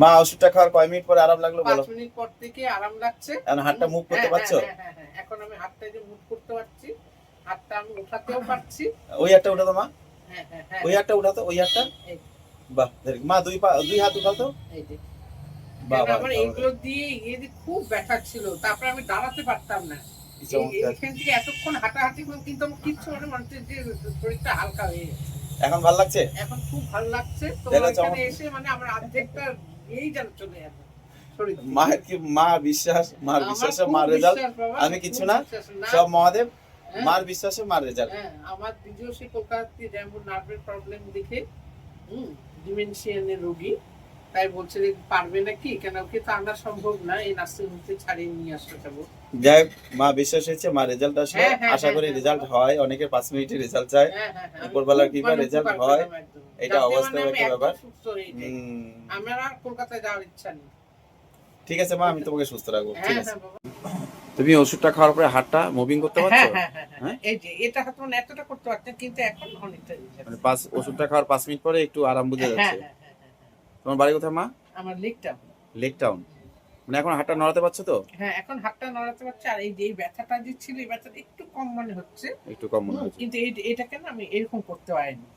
মা ওষুধটা খাওয়ার কয় মিনিট পরে আরাম লাগলো বলো? 5 মিনিট পর থেকে আরাম লাগছে। এখন হাতটা মুভ করতে পারছো? হ্যাঁ, এখন আমি হাতটা যে মুভ করতে পারছি, হাতটা আমি উঠাতেও পারছি। ওই হাতটা উঠাতো মা, হ্যাঁ। ওই হাতটা উঠাতো, ওই হাতটা। এই বাহ, মা দুই হাত উঠাতো। এই যে বাহ বাহ, আমার এইগুলো দিয়ে খুব ব্যথা ছিল, তারপরে আমি দাঁড়াতে পারতাম না। এখান থেকে এতক্ষণ হাঁটাহাঁটি করে কিন্তু আমার কিচ্ছু মনে হচ্ছে যে শরীরটা হালকা হয়ে গেছে। এখন ভালো লাগছে? এখন খুব ভালো লাগছে। তো এখানে এসে মানে আমার অর্ধেকটা যেন চলে যাবে শরীর। মায়ের কি মা বিশ্বাস, মার বিশ্বাসে মার রেজাল্ট। আমি কিছু না, সব মহাদেব। মার বিশ্বাসে মার রেজাল্ট। আমার দ্বিতীয় সেই কলকাতাতে যেমন নার্ভের প্রবলেম দেখে ডিমেনশিয়ানের রোগী, তাই বলছে যে পারবে নাকি, কেন ওকে তো আনা সম্ভব না, এই নার্সিং হোমে ছাড়িয়ে নিয়ে আসতে যাবো। যাই মা বিশ্বাস হয়েছে, মা রেজাল্ট আসলো, আশা করি রেজাল্ট হয়। অনেকের 5 মিনিটে রেজাল্ট চায়, উপরবেলার কৃপায় রেজাল্ট হয়, এটা অবশ্যই একটা ব্যাপার। আমার আর কলকাতায় যাওয়ার ইচ্ছা নেই। ঠিক আছে মা, আমি তোমাকে সুস্থ রাখবো। ঠিক আছে, তুমি ওষুধটা খাওয়ার পরে হাতটা মুভিং করতে পারছো? হ্যাঁ, এই যে এটা হয়তো এতটা করতে পারতেন, কিন্তু এখন অনেকটা মানে ওষুধটা খাওয়ার 5 মিনিট পরে একটু আরাম বুঝে যাচ্ছে। তোমার বাড়ি কোথায় মা? আমার লেক টাউন। লেক টাউন, মানে এখন হাতটা নড়াতে পারছো তো? হ্যাঁ, এখন হাতটা নড়াতে পারছি। আর এই যে ব্যথাটা যে ছিল, এই ব্যথাটা একটু কম মনে হচ্ছে, একটু কম মনে হচ্ছে, কিন্তু এটাকে না আমি এরকম করতে পারিনি।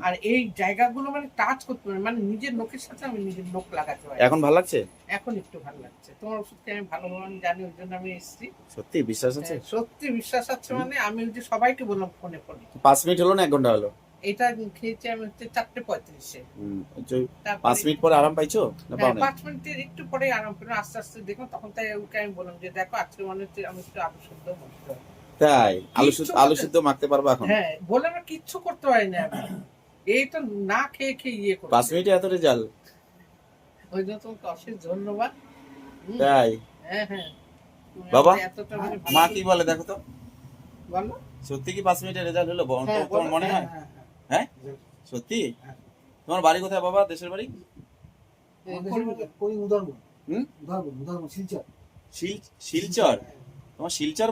আর এই জায়গাগুলো মানে টাচ করতে পারি, মানে নিজের লোকের সাথে আমি নিজের লোক লাগাতে পারি। এখন ভালো লাগছে? এখন একটু ভালো লাগছে। তোমার ওষুধকে আমি ভালোভাবে জানি, ওই জন্য আমি এসেছি। সত্যি বিশ্বাস আছে? সত্যি বিশ্বাস আছে, মানে আমি ওই যে সবাইকে বললাম ফোনে 5 মিনিট হলো না 1 ঘন্টা হলো? এটা খেয়েছি আমি হচ্ছে 4:35-এ। 5 মিনিট পরে আরাম পাইছো না পাও না? 5 মিনিটের একটু পরে আরাম পেলাম, আস্তে আস্তে দেখুন। তখন তাই ওকে আমি বললাম যে দেখো, আজকে মনে হচ্ছে আমি একটু আলু সেদ্ধ করতে হবে। তাই আলু সিদ্ধ মাখতে পারবো এখন? হ্যাঁ, বলে আমরা কিচ্ছু করতে পারি না আমি। এই তো না খেয়ে খেয়ে 5 মিনিটে এত রেজাল্ট? ওই জন্য তোমাকে অশেষ ধন্যবাদ। তাই? হ্যাঁ। বাবা, এতটা মা কি বলে দেখো তো, বলো। সত্যি কি 5 মিনিটের রেজাল্ট হলো? তোমার মনে হয়? হ্যাঁ সত্যি? তোমার বাড়ি কোথায় বাবা, দেশের বাড়ি? উদাহরণ শিলচর। শিলচর? তোমার শিলচর